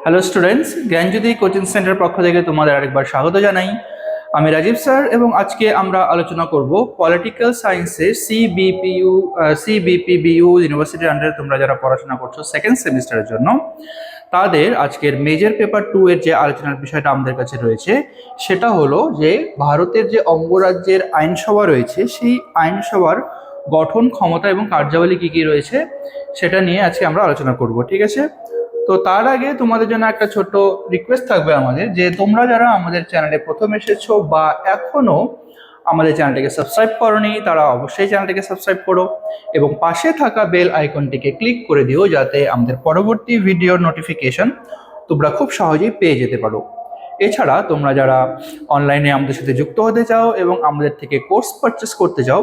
Hello students, জ্ঞানজ্যোতি coaching centre পক্ষ থেকে তোমাদের আরেকবার স্বাগত জানাই। আমি রাজীব স্যার এবং আজকে আমরা আলোচনা করব পলিটিক্যাল সায়েন্সের সিবিপিবিইউ ইউনিভার্সিটির আন্ডারে তোমরা যারা পড়াশোনা করছো সেকেন্ড সেমিস্টারের জন্য তাদের আজকের মেজর পেপার 2 এর যে আলোচনার বিষয়টা আমাদের কাছে রয়েছে সেটা হলো যে ভারতের যে অঙ্গরাজ্যের আইনসভা রয়েছে সেই আইনসভার গঠন, ক্ষমতা এবং কার্যাবলী কি কি রয়েছে সেটা নিয়ে আজকে আমরা আলোচনা করব। ঠিক আছে, তো তার আগে তোমাদের জন্য একটা ছোট্ট রিকোয়েস্ট থাকবে আমাদের, যে তোমরা যারা আমাদের চ্যানেলে প্রথম এসেছো বা এখনো আমাদের চ্যানেলটিকে সাবস্ক্রাইব করোনি তারা অবশ্যই চ্যানেলটিকে সাবস্ক্রাইব করো এবং পাশে থাকা বেল আইকনটিকে ক্লিক করে দিও যাতে আমাদের পরবর্তী ভিডিওর নোটিফিকেশন তোমরা খুব সহজেই পেয়ে যেতে পারো। এছাড়া তোমরা যারা অনলাইনে আমাদের সাথে যুক্ত হতে চাও এবং আমাদের থেকে কোর্স পারচেস করতে চাও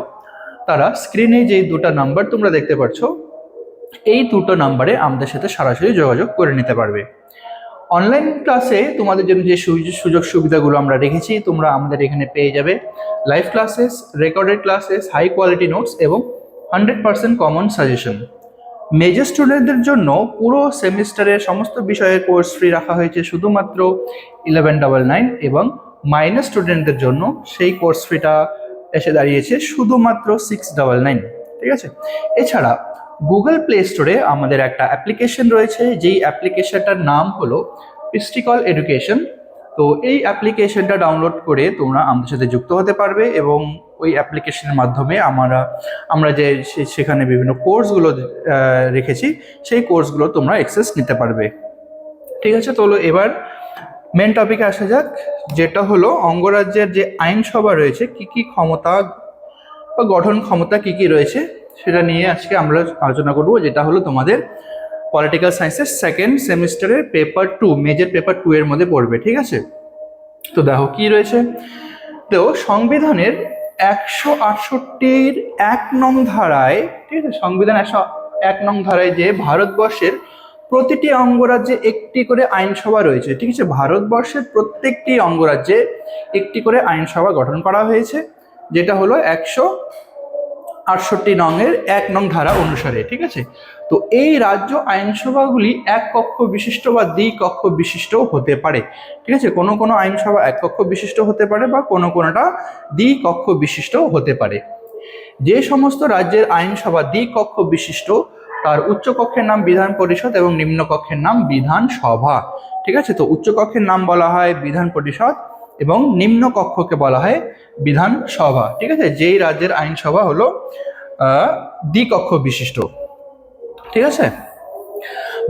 তারা স্ক্রিনে যে দুটো নাম্বার তোমরা দেখতে পাচ্ছ এই দুটো নাম্বারে আমাদের সাথে সরাসরি যোগাযোগ করে নিতে পারবে। অনলাইন ক্লাসে তোমাদের জন্য যে সুযোগ সুবিধাগুলো আমরা রেখেছি তোমরা আমাদের এখানে পেয়ে যাবে live classes, recorded classes, high quality notes এবং 100% কমন সাজেশন। মেজর স্টুডেন্টদের জন্য পুরো সেমিস্টারের সমস্ত বিষয়ের কোর্স ফ্রি রাখা হয়েছে শুধুমাত্র 1199 এবং মাইনর স্টুডেন্টদের জন্য সেই কোর্স ফ্রিটা এসে দাঁড়িয়েছে শুধুমাত্র 699। ঠিক আছে, এছাড়া গুগল প্লে স্টোরে আমাদের একটা অ্যাপ্লিকেশন রয়েছে যেই অ্যাপ্লিকেশনটার নাম হলো পিস্টিকল এডুকেশন। তো এই অ্যাপ্লিকেশনটা ডাউনলোড করে তোমরা আমাদের সাথে যুক্ত হতে পারবে এবং ওই অ্যাপ্লিকেশনের মাধ্যমে আমরা যে সেখানে বিভিন্ন কোর্সগুলো রেখেছি সেই কোর্সগুলো তোমরা অ্যাক্সেস নিতে পারবে। ঠিক আছে, তো এবার মেন টপিকে আসা যাক, যেটা হলো অঙ্গরাজ্যের যে আইনসভা রয়েছে কি কি ক্ষমতা বা গঠন ক্ষমতা কি কি রয়েছে সেটা নিয়ে আজকে আমরা আলোচনা করব, যেটা হলো তোমাদের পলিটিক্যাল সায়েন্সের সেকেন্ড সেমিস্টারের পেপার 2 মেজর পেপার 2 এর মধ্যে পড়বে। ঠিক আছে, তো দেখো কি রয়েছে। তো সংবিধানের 168 1 নং ধারায়, ঠিক আছে, সংবিধান 101 নং ধারায় যে ভারতবর্ষের প্রতিটি অঙ্গরাজ্যে একটি করে আইনসভা রয়েছে। ঠিক আছে, ভারতবর্ষের প্রত্যেকটি অঙ্গরাজ্যে একটি করে আইনসভা গঠন করা হয়েছে, যেটা হলো 168 নংয়ের 1 নং ধারা অনুসারে। ঠিক আছে, তো এই রাজ্য আইনসভাগুলি এক কক্ষ বিশিষ্ট বা দ্বিকক্ষ বিশিষ্ট হতে পারে। ঠিক আছে, কোনো কোনো আইনসভা এক কক্ষ বিশিষ্ট হতে পারে বা কোনোটা দ্বিকক্ষ বিশিষ্ট হতে পারে। যে সমস্ত রাজ্যের আইনসভা দ্বিকক্ষ বিশিষ্ট তার উচ্চ কক্ষের নাম বিধান পরিষদ এবং নিম্ন কক্ষের নাম বিধানসভা। ঠিক আছে, তো উচ্চ কক্ষের নাম বলা হয় বিধান পরিষদ এবং নিম্ন কক্ষকে বলা হয় বিধানসভা। ঠিক আছে, যেই রাজ্যের আইনসভা হলো দ্বিকক্ষ বিশিষ্ট। ঠিক আছে,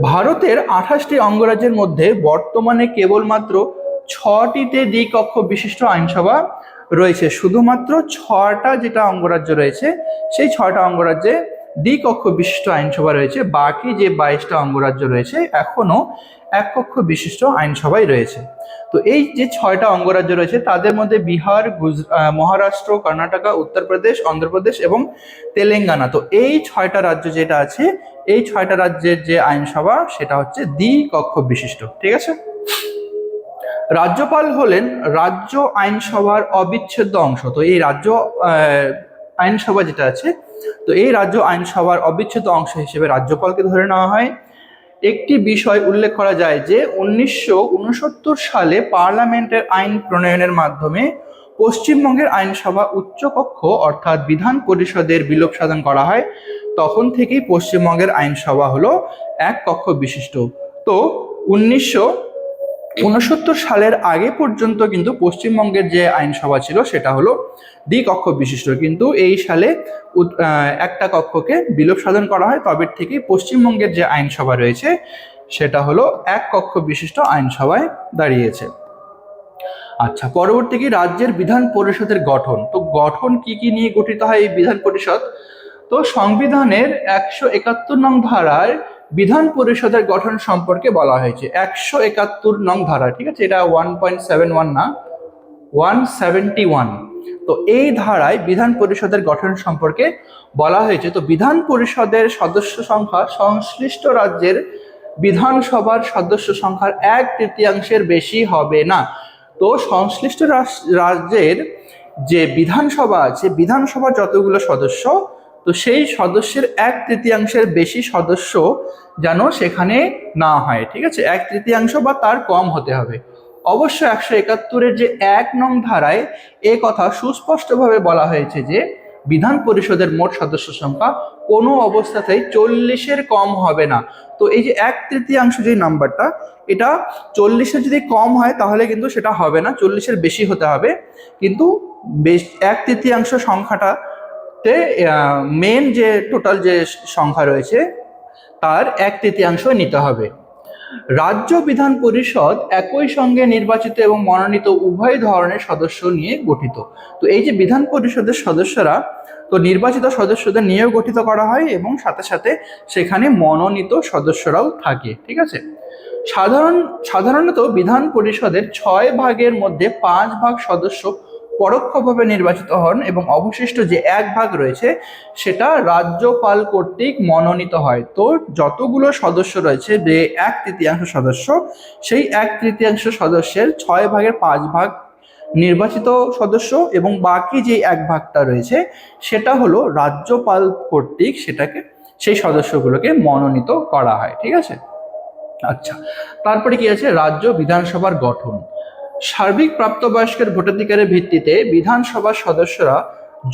ভারতের 28টি অঙ্গরাজ্যের মধ্যে বর্তমানে কেবলমাত্র 6টিতে দ্বিকক্ষ বিশিষ্ট আইনসভা রয়েছে। শুধুমাত্র 6টা যেটা অঙ্গরাজ্য রয়েছে সেই 6টা অঙ্গরাজ্যে দ্বিকক্ষ বিশিষ্ট আইনসভা রয়েছে, বাকি যে 22টা অঙ্গরাজ্য রয়েছে এখনো এক কক্ষ বিশিষ্ট আইনসভাই রয়েছে। তো এই যে 6টা অঙ্গরাজ্য রয়েছে তাদের মধ্যে বিহার, মহারাষ্ট্র, কর্ণাটকা, উত্তরপ্রদেশ, অন্ধ্রপ্রদেশ এবং তেলেঙ্গানা। তো এই 6টা রাজ্য যেটা আছে এই 6টা রাজ্যের যে আইনসভা সেটা হচ্ছে দ্বিকক্ষ বিশিষ্ট। ঠিক আছে, রাজ্যপাল হলেন রাজ্য আইনসভার অবিচ্ছেদ্য অংশ। তো এই রাজ্য আইনসভা যেটা আছে তো এই রাজ্য আইনসভার অবিচ্ছেদ্য অংশ হিসেবে রাজ্যপালকে ধরে নেওয়া হয়। একটি বিষয় উল্লেখ করা যায় যে 1969 সালে পার্লামেন্টের আইন প্রণয়নের মাধ্যমে পশ্চিমবঙ্গের আইনসভা উচ্চকক্ষ অর্থাৎ বিধান পরিষদের বিলোপ সাধন করা হয়। তখন থেকেই পশ্চিমবঙ্গের আইনসভা হলো এক কক্ষ বিশিষ্ট। তো 1969 সালের আগে পর্যন্ত কিন্তু পশ্চিমবঙ্গের যে আইনসভা ছিল সেটা হলো দ্বিকক্ষ বিশিষ্ট, কিন্তু এই সালে একটা কক্ষকে বিলোপ সাধন করা হয়। তবে থেকেই পশ্চিমবঙ্গের যে আইনসভা রয়েছে সেটা হলো এক কক্ষ বিশিষ্ট আইনসভায় দাঁড়িয়েছে। আচ্ছা, পরবর্তী কি রাজ্যের বিধান পরিষদের গঠন। তো গঠন কি কি নিয়ে গঠিত হয় এই বিধান পরিষদ। তো সংবিধানের 171 নং ধারায় বিধান পরিষদের গঠন সম্পর্কে বলা হয়েছে। 171 নং ধারা, ঠিক আছে, এটা 1.71 না 171। তো এই ধারায় বিধান পরিষদের গঠন সম্পর্কে বলা হয়েছে। তো বিধান পরিষদের সদস্য সংখ্যা সংশ্লিষ্ট রাজ্যের বিধানসভার সদস্য সংখ্যার 1/3 বেশি হবে না। তো সংশ্লিষ্ট রাজ্যের যে বিধানসভা আছে বিধানসভার যতগুলো সদস্য তো সেই সদস্যের 1/3 বেশি সদস্য যেন সেখানে না হয়, ঠিক আছে, 1/3 বা তার কম হতে হবে। অবশ্য 171-এর যে 1 নং ধারায় এ কথা সুস্পষ্টভাবে বলা হয়েছে যে বিধান পরিষদের মোট সদস্য সংখ্যা কোনো অবস্থাতেই 40-এর কম হবে না। তো এই যে 1/3 যে নাম্বারটা, এটা 40-এর যদি কম হয় তাহলে কিন্তু সেটা হবে না, 40-এর বেশি হতে হবে। কিন্তু 1/3 সংখ্যাটাতে মেন যে টোটাল যে সংখ্যা রয়েছে তার 1/3 নিতে হবে। রাজ্য বিধান পরিষদ একই সঙ্গে নির্বাচিত এবং মনোনীত উভয় ধরনের সদস্য নিয়ে গঠিত। তো এই যে বিধান পরিষদের সদস্যরা, তো নির্বাচিত সদস্যদের নিয়েও গঠিত করা হয় এবং সাথে সাথে সেখানে মনোনীত সদস্যরাও থাকে, ঠিক আছে। সাধারণত বিধান পরিষদের 6 ভাগের মধ্যে 5 ভাগ সদস্য পরোক্ষভাবে নির্বাচিত হন এবং অবশিষ্ট যে 1 ভাগ রয়েছে সেটা রাজ্যপাল কর্তৃক মনোনীত হয়। তো যতগুলো সদস্য রয়েছে, যে 1/3 সদস্য, সেই 1/3 সদস্যের 6 ভাগের 5 ভাগ নির্বাচিত সদস্য এবং বাকি যে 1 ভাগটা রয়েছে সেটা হলো রাজ্যপাল কর্তৃক সেই সদস্যগুলোকে মনোনীত করা হয়, ঠিক আছে। আচ্ছা, তারপরে কি আছে, রাজ্য বিধানসভার গঠন। সার্বিক প্রাপ্তবয়স্কের ভোটাধিকারের ভিত্তিতে বিধানসভার সদস্যরা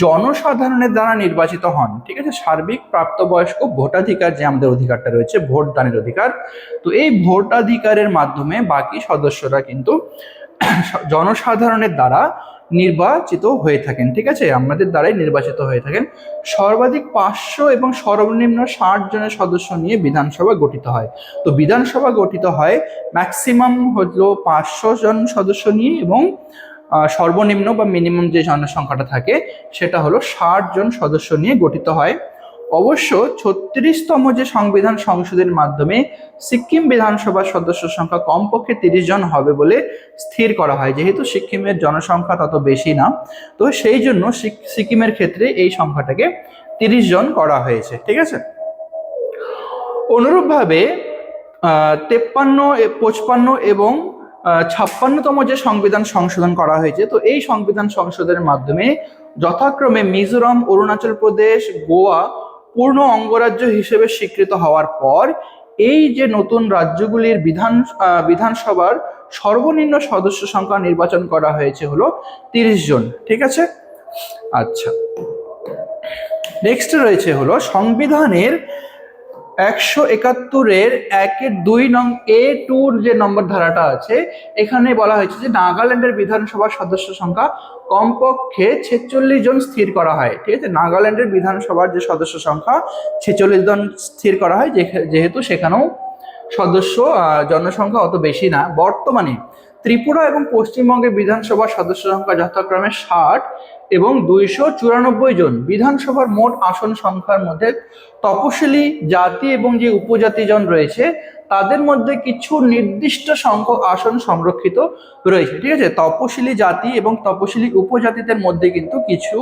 জনসাধারণের দ্বারা নির্বাচিত হন, ঠিক আছে। সার্বিক প্রাপ্তবয়স্ক ভোটাধিকার, যে আমাদের অধিকারটা রয়েছে ভোট দানের অধিকার, তো এই ভোটাধিকারের মাধ্যমে বাকি সদস্যরা কিন্তু জনসাধারণের দ্বারা নির্বাচিত হয়ে থাকেন, ঠিক আছে, আমাদের দ্বারাই নির্বাচিত হয়ে থাকেন। সর্বাধিক 500 এবং সর্বনিম্ন 60 জনের সদস্য নিয়ে বিধানসভা গঠিত হয়। তো বিধানসভা গঠিত হয় ম্যাক্সিমাম হলো 500 জন সদস্য নিয়ে এবং সর্বনিম্ন বা মিনিমাম যে জনসংখ্যাটা থাকে সেটা হলো 60 জন সদস্য নিয়ে গঠিত হয়। অবশ্য 36তম যে সংবিধান সংশোধনের মাধ্যমে সিকিম বিধানসভার সদস্য সংখ্যা কমপক্ষে 30 জন হবে বলে স্থির করা হয়। যেহেতু সিকিমের জনসংখ্যা তত বেশি না, তো সেই জন্য সিকিমের ক্ষেত্রে এই সংখ্যাটাকে 30 জন করা হয়েছে, ঠিক আছে। অনুরূপভাবে 53, 55 এবং 56তম যে সংবিধান সংশোধন করা হয়েছে, তো এই সংবিধান সংশোধনের মাধ্যমে যথাক্রমে মিজোরাম, অরুণাচল প্রদেশ, গোয়া পূর্ণ অঙ্গরাজ্য হিসেবে স্বীকৃত হওয়ার পর এই যে নতুন রাজ্যগুলির বিধানসভার সর্বনিম্ন সদস্য সংখ্যা নির্বাচন করা হয়েছে হলো 30 জন, ঠিক আছে। আচ্ছা, নেক্সট রয়েছে হলো সংবিধানের 171-এর 1-2 নং A2 যে নম্বর ধারাটা আছে, এখানে বলা হয়েছে যে নাগাল্যান্ডের বিধানসভার সদস্য সংখ্যা কমপক্ষে 46 জন স্থির করা হয়, ঠিক আছে। নাগাল্যান্ডের বিধানসভার যে সদস্য সংখ্যা 46 জন স্থির করা হয়, যেহেতু সেখানেও সদস্য জনসংখ্যা অত বেশি না। বর্তমানে ত্রিপুরা এবং পশ্চিমবঙ্গের বিধানসভার সদস্য সংখ্যা যথাক্রমে 60 এবং 294 জন। বিধানসভার মোট আসন সংখ্যার মধ্যে তপশিলি জাতি এবং যে উপজাতি জন রয়েছে তাদের মধ্যে কিছু নির্দিষ্ট সংখ্যক আসন সংরক্ষিত রয়েছে, ঠিক আছে। তপশিলি জাতি এবং তপশিলি উপজাতিদের মধ্যে কিন্তু কিছু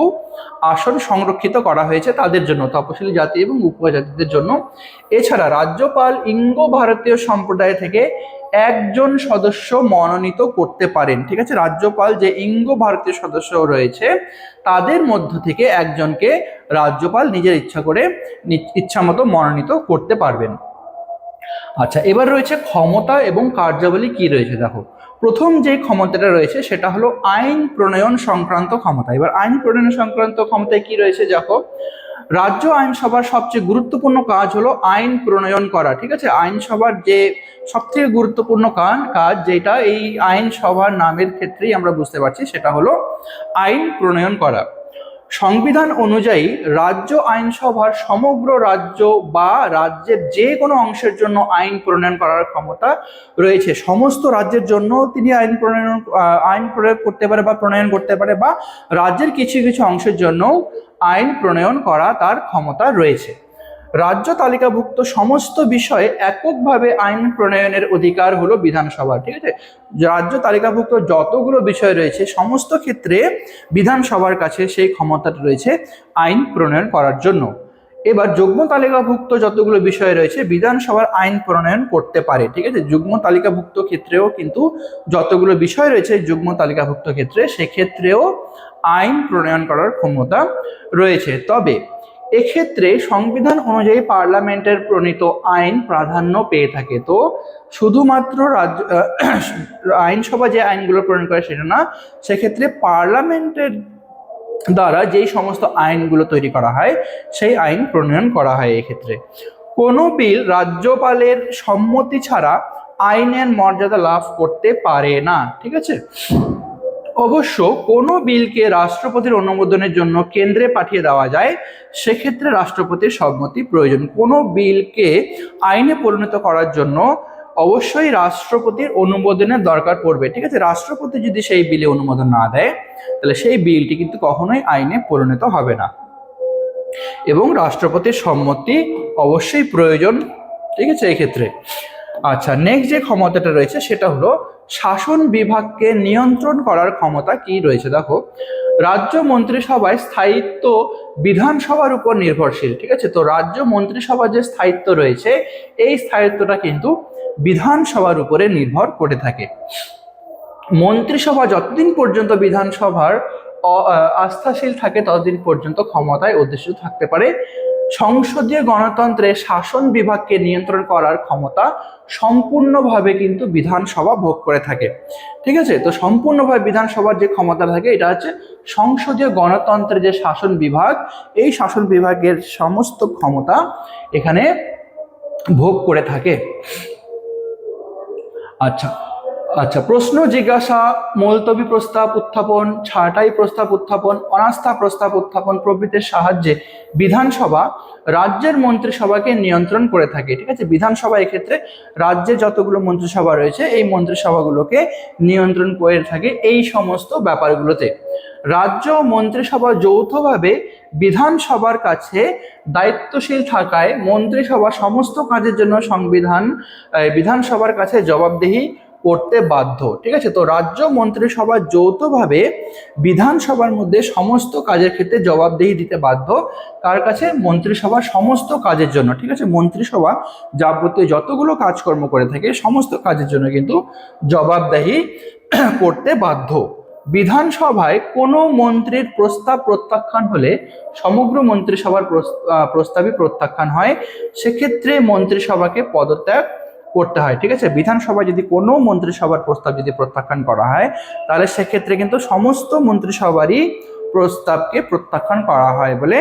আসন সংরক্ষিত করা হয়েছে তাদের জন্য, তপশিলি জাতি এবং উপজাতিদের জন্য। এছাড়া রাজ্যপাল ইঙ্গ ভারতীয় সম্প্রদায় থেকে 1 জন সদস্য মনোনীত করতে পারেন, ঠিক আছে। রাজ্যপাল যে ইঙ্গ ভারতীয় সদস্য রয়েছে তাদের মধ্য থেকে একজনকে রাজ্যপাল নিজের ইচ্ছা মতো মনোনীত করতে পারবেন। আচ্ছা, এবার রয়েছে ক্ষমতা এবং কার্যাবলী কি রয়েছে। দেখো, প্রথম যে ক্ষমতাটা রয়েছে সেটা হলো আইন প্রণয়ন সংক্রান্ত ক্ষমতা। এবার আইন প্রণয়ন সংক্রান্ত ক্ষমতায় কি রয়েছে দেখো, রাজ্য আইনসভার সবচেয়ে গুরুত্বপূর্ণ কাজ হলো আইন প্রণয়ন করা, ঠিক আছে। আইনসভার যে সবথেকে গুরুত্বপূর্ণ কাজ যেটা এই আইনসভার নামের ক্ষেত্রেই আমরা বুঝতে পারছি, সেটা হলো আইন প্রণয়ন করা। সংবিধান অনুযায়ী রাজ্য আইনসভার সমগ্র রাজ্য বা রাজ্যের যে কোনো অংশের জন্য আইন প্রণয়ন করার ক্ষমতা রয়েছে। সমস্ত রাজ্যের জন্য তিনি আইন প্রয়োগ করতে পারে বা প্রণয়ন করতে পারে, বা রাজ্যের কিছু কিছু অংশের জন্য আইন প্রণয়ন করা তার ক্ষমতা রয়েছে। রাজ্য তালিকাভুক্ত সমস্ত বিষয়ে এককভাবে আইন প্রণয়নের অধিকার হলো বিধানসভা, ঠিক আছে। রাজ্য তালিকাভুক্ত যতগুলো বিষয় রয়েছে সমস্ত ক্ষেত্রে বিধানসভার কাছে সেই ক্ষমতাটা রয়েছে আইন প্রণয়ন করার জন্য। এবার যুগ্ম তালিকাভুক্ত যতগুলো বিষয় রয়েছে বিধানসভার আইন প্রণয়ন করতে পারে, ঠিক আছে। যুগ্ম তালিকাভুক্ত ক্ষেত্রেও কিন্তু যতগুলো বিষয় রয়েছে যুগ্ম তালিকাভুক্ত ক্ষেত্রে, সেক্ষেত্রেও আইন প্রণয়ন করার ক্ষমতা রয়েছে। তবে এক্ষেত্রে সংবিধান অনুযায়ী পার্লামেন্টের প্রণীত আইন প্রাধান্য পেয়ে থাকে। তো শুধুমাত্র রাজ্য আইনসভা যে আইনগুলো প্রণয়ন করে সেটা না, সেক্ষেত্রে পার্লামেন্টের দ্বারা যেই সমস্ত আইনগুলো তৈরি করা হয় সেই আইন প্রণয়ন করা হয়। এক্ষেত্রে কোনো বিল রাজ্যপালের সম্মতি ছাড়া আইনের মর্যাদা লাভ করতে পারে না। ঠিক আছে, অবশ্য কোনো বিলকে রাষ্ট্রপতির অনুমোদনের জন্য কেন্দ্রে পাঠিয়ে দেওয়া যায়, সেক্ষেত্রে রাষ্ট্রপতির সম্মতি প্রয়োজন। কোনো বিলকে আইনে পরিণত করার জন্য অবশ্যই রাষ্ট্রপতির অনুমোদনের দরকার পড়বে। ঠিক আছে, রাষ্ট্রপতি যদি সেই বিলে অনুমোদন না দেয় তাহলে সেই বিলটি কিন্তু কখনোই আইনে পরিণত হবে না এবং রাষ্ট্রপতির সম্মতি অবশ্যই প্রয়োজন। ঠিক আছে, এই ক্ষেত্রে আচ্ছা, নেক্সট যে ক্ষমতাটা রয়েছে সেটা হলো শাসন বিভাগকে নিয়ন্ত্রণ করার ক্ষমতা কি রয়েছে। দেখো, রাজ্য মন্ত্রিসভায় স্থায়িত্ব বিধানসভার উপর নির্ভরশীল। ঠিক আছে, তো রাজ্য মন্ত্রিসভার যে স্থায়িত্ব রয়েছে এই স্থায়িত্বটা কিন্তু বিধানসভার উপরে নির্ভর করে থাকে। মন্ত্রিসভা যতদিন পর্যন্ত বিধানসভার আস্থাশীল থাকে ততদিন পর্যন্ত ক্ষমতায় অধিষ্ঠিত থাকতে পারে। সংসদীয় গণতন্ত্রে শাসন বিভাগকে নিয়ন্ত্রণ করার ক্ষমতা সম্পূর্ণভাবে কিন্তু বিধানসভা ভোগ করে থাকে। ঠিক আছে, তো সম্পূর্ণভাবে বিধানসভার যে ক্ষমতা থাকে এটা হচ্ছে সংসদীয় গণতন্ত্রের যে শাসন বিভাগ, এই শাসন বিভাগের সমস্ত ক্ষমতা এখানে ভোগ করে থাকে। আচ্ছা আচ্ছা, প্রশ্ন জিজ্ঞাসা, মুলতবি প্রস্তাব উত্থাপন, ছাঁটাই প্রস্তাব উত্থাপন, অনাস্থা প্রস্তাব উত্থাপন প্রভৃতির সাহায্যে বিধানসভা রাজ্যের মন্ত্রিসভাকে নিয়ন্ত্রণ করে থাকে। ঠিক আছে, বিধানসভা এক্ষেত্রে রাজ্যে যতগুলো মন্ত্রিসভা রয়েছে এই মন্ত্রিসভাগুলোকে নিয়ন্ত্রণ করে থাকে এই সমস্ত ব্যাপারগুলোতে। রাজ্য মন্ত্রিসভা যৌথভাবে বিধানসভার কাছে দায়িত্বশীল থাকায় মন্ত্রিসভা সমস্ত কাজের জন্য বিধানসভার কাছে জবাবদিহি করতে বাধ্য। ঠিক আছে, তো রাজ্য মন্ত্রিসভা যৌথভাবে বিধানসভার মধ্যে সমস্ত কাজের ক্ষেত্রে জবাবদিহি দিতে বাধ্য। কার কাছে? মন্ত্রিসভা সমস্ত কাজের জন্য। ঠিক আছে, মন্ত্রিসভা যাবতীয় যতগুলো কাজকর্ম করে থাকে সমস্ত কাজের জন্য কিন্তু জবাবদিহি করতে বাধ্য। বিধানসভায় কোনো মন্ত্রীর প্রস্তাব প্রত্যাখ্যান হলে সমগ্র মন্ত্রিসভার প্রস্তাবই প্রত্যাখ্যান হয়। সেক্ষেত্রে মন্ত্রিসভাকে পদত্যাগ করতে হয়। ঠিক আছে, বিধানসভায় যদি কোনো মন্ত্রিসভার প্রস্তাব যদি প্রত্যাখ্যান করা হয় তাহলে সেক্ষেত্রে কিন্তু সমস্ত মন্ত্রিসভারই প্রস্তাবকে প্রত্যাখ্যান করা হয় বলে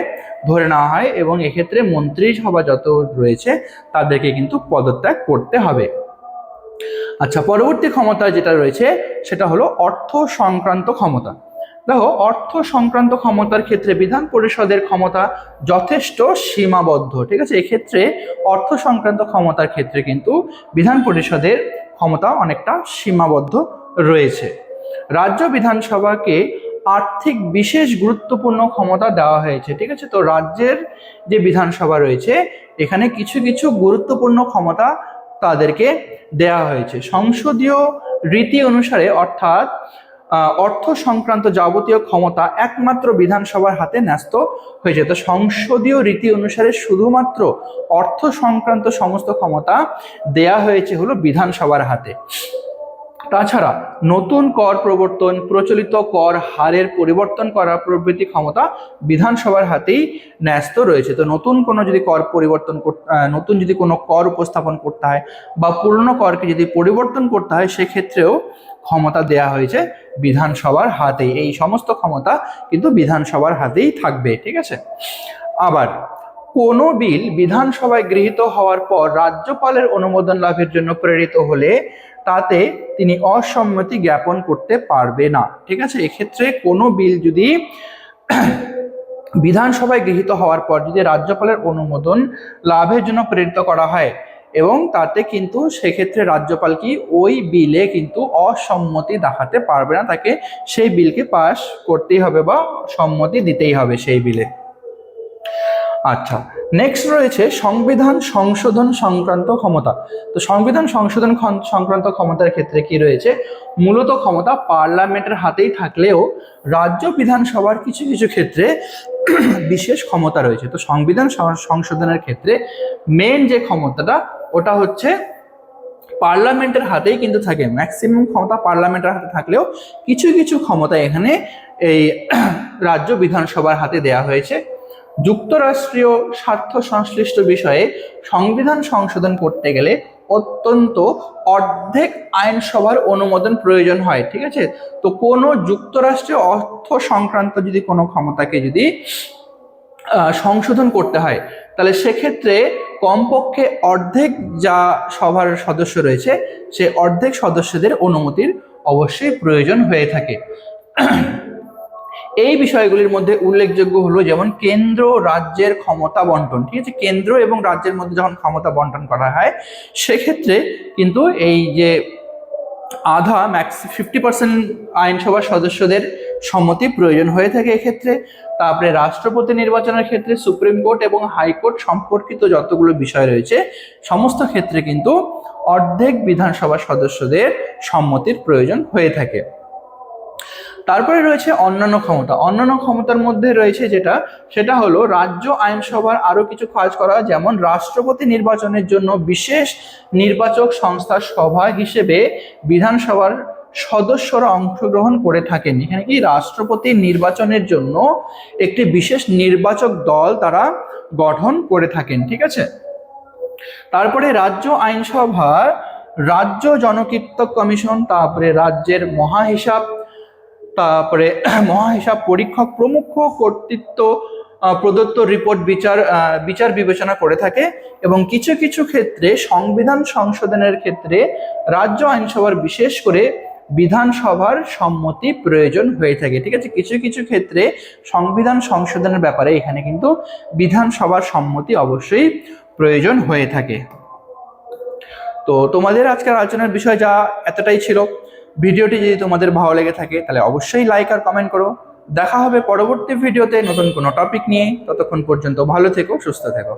ধরে নেওয়া হয় এবং এক্ষেত্রে মন্ত্রিসভা যত রয়েছে তাদেরকে কিন্তু পদত্যাগ করতে হবে। আচ্ছা, পরবর্তী ক্ষমতা যেটা রয়েছে সেটা হলো অর্থ সংক্রান্ত ক্ষমতা। দেখো, অর্থ সংক্রান্ত ক্ষমতার ক্ষেত্রে বিধান পরিষদের ক্ষমতা যথেষ্ট সীমাবদ্ধ। ঠিক আছে, এক্ষেত্রে অর্থ সংক্রান্ত ক্ষমতার ক্ষেত্রে কিন্তু বিধান পরিষদের ক্ষমতা অনেকটা সীমাবদ্ধ রয়েছে। রাজ্য বিধানসভাকে আর্থিক বিশেষ গুরুত্বপূর্ণ ক্ষমতা দেওয়া হয়েছে। ঠিক আছে, তো রাজ্যের যে বিধানসভা রয়েছে এখানে কিছু কিছু গুরুত্বপূর্ণ ক্ষমতা তাদেরকে দেয়া হয়েছে সংসদীয় রীতি অনুসারে, অর্থাৎ অর্থ সংক্রান্ত যাবতীয় ক্ষমতা একমাত্র বিধানসভার হাতে ন্যস্ত হয়েছে। তো সংসদীয় রীতি অনুসারে শুধুমাত্র অর্থ সংক্রান্ত সমস্ত ক্ষমতা দেয়া হয়েছে হলো বিধানসভার হাতে। তাছাড়া নতুন কর প্রবর্তন, প্রচলিত কর হারের পরিবর্তন করা প্রভৃতি ক্ষমতা বিধানসভার হাতেই ন্যস্ত রয়েছে। তো নতুন কোনো যদি কর পরিবর্তন নতুন যদি কোনো কর উপস্থাপন করতে হয় বা পুরনো করকে যদি পরিবর্তন করতে হয় সেক্ষেত্রেও ক্ষমতা দেয়া হয়েছে বিধানসভার হাতেই। এই সমস্ত ক্ষমতা কিন্তু বিধানসভার হাতেই থাকবে। ঠিক আছে, আবার কোনো বিল বিধানসভায় গৃহীত হওয়ার পর রাজ্যপালের অনুমোদন লাভের জন্য প্রেরিত হলে তাতে তিনি অসম্মতি জ্ঞাপন করতে পারবে না। ঠিক আছে, এক্ষেত্রে কোনো বিল যদি বিধানসভায় গৃহীত হওয়ার পর যদি রাজ্যপালের অনুমোদন লাভের জন্য প্রেরিত করা হয় এবং তাতে কিন্তু সেক্ষেত্রে রাজ্যপাল কি ওই বিলে কিন্তু অসম্মতি দেখাতে পারবে না, তাকে সেই বিলকে পাস করতেই হবে বা সম্মতি দিতেই হবে সেই বিলে। আচ্ছা, নেক্সট রয়েছে সংবিধান সংশোধন সংক্রান্ত ক্ষমতা। তো সংবিধান সংশোধন সংক্রান্ত ক্ষমতার ক্ষেত্রে কি রয়েছে? মূলত ক্ষমতা পার্লামেন্টের হাতেই থাকলেও রাজ্য বিধানসভার কিছু কিছু ক্ষেত্রে বিশেষ ক্ষমতা রয়েছে। তো সংবিধান সংশোধনের ক্ষেত্রে মেন যে ক্ষমতাটা ওটা হচ্ছে পার্লামেন্টের হাতেই কিন্তু থাকে। ম্যাক্সিমাম ক্ষমতা পার্লামেন্টের হাতে থাকলেও কিছু কিছু ক্ষমতা এখানে এই রাজ্য বিধানসভার হাতে দেয়া হয়েছে। যুক্তরাষ্ট্রীয় স্বার্থ সংশ্লিষ্ট বিষয়ে সংবিধান সংশোধন করতে গেলে অত্যন্ত অর্ধেক আইনসভার অনুমোদন প্রয়োজন হয়। ঠিক আছে, তো কোনো যুক্তরাষ্ট্রীয় অর্থ সংক্রান্ত যদি কোনো ক্ষমতাকে যদি সংশোধন করতে হয়, তাহলে সেক্ষেত্রে কমপক্ষে অর্ধেক যা সভার সদস্য রয়েছে সে অর্ধেক সদস্যদের অনুমতির অবশ্যই প্রয়োজন হয়ে থাকে। এই বিষয়গুলির মধ্যে উল্লেখযোগ্য হলো যেমন কেন্দ্র রাজ্যের ক্ষমতা বন্টন। ঠিক আছে, কেন্দ্র এবং রাজ্যের মধ্যে যখন ক্ষমতা বন্টন করা হয় সেক্ষেত্রে কিন্তু এই যে আধা 50% আইনসভার সদস্যদের সম্মতি প্রয়োজন হয়ে থাকে এক্ষেত্রে। তারপরে রাষ্ট্রপতি নির্বাচনের ক্ষেত্রে সুপ্রিম কোর্ট এবং হাইকোর্ট সম্পর্কিত যতগুলো বিষয় রয়েছে সমস্ত ক্ষেত্রে কিন্তু অর্ধেক বিধানসভা সদস্যদের সম্মতির প্রয়োজন হয়ে থাকে। তারপরে রয়েছে অন্যান্য ক্ষমতা। অন্যান্য ক্ষমতার মধ্যে রয়েছে সেটা হলো রাজ্য আইনসভার আরো কিছু কাজ করা, যেমন রাষ্ট্রপতি নির্বাচনের জন্য বিশেষ নির্বাচক সংস্থার সভা হিসেবে বিধানসভার সদস্যরা অংশগ্রহণ করে থাকেন। এখানে কি রাষ্ট্রপতি নির্বাচনের জন্য একটি বিশেষ নির্বাচক দল তারা গঠন করে থাকেন। ঠিক আছে, তারপরে রাজ্য আইনসভার রাজ্য জনকীর্তক কমিশন, তারপরে রাজ্যের মহাহিসাব, তারপরে মহাহিসাব পরীক্ষক প্রমুখ কর্তৃত্ব প্রদত্ত রিপোর্ট বিচার বিবেচনা করে থাকে। এবং কিছু কিছু ক্ষেত্রে সংবিধান সংশোধনের ক্ষেত্রে রাজ্য আইনসভার বিশেষ করে বিধানসভার সম্মতি প্রয়োজন হয়ে থাকে। ঠিক আছে, কিছু কিছু ক্ষেত্রে সংবিধান সংশোধনের ব্যাপারে এখানে কিন্তু বিধানসভার সম্মতি অবশ্যই প্রয়োজন হয়ে থাকে। তো তোমাদের আজকের আলোচনার বিষয় যা এতটাই ছিল। ভিডিওটি যদি তোমাদের ভালো লেগে থাকে তাহলে অবশ্যই লাইক আর কমেন্ট করো। দেখা হবে পরবর্তী ভিডিওতে নতুন কোনো টপিক নিয়ে। ততক্ষণ পর্যন্ত ভালো থেকো, সুস্থ থেকো।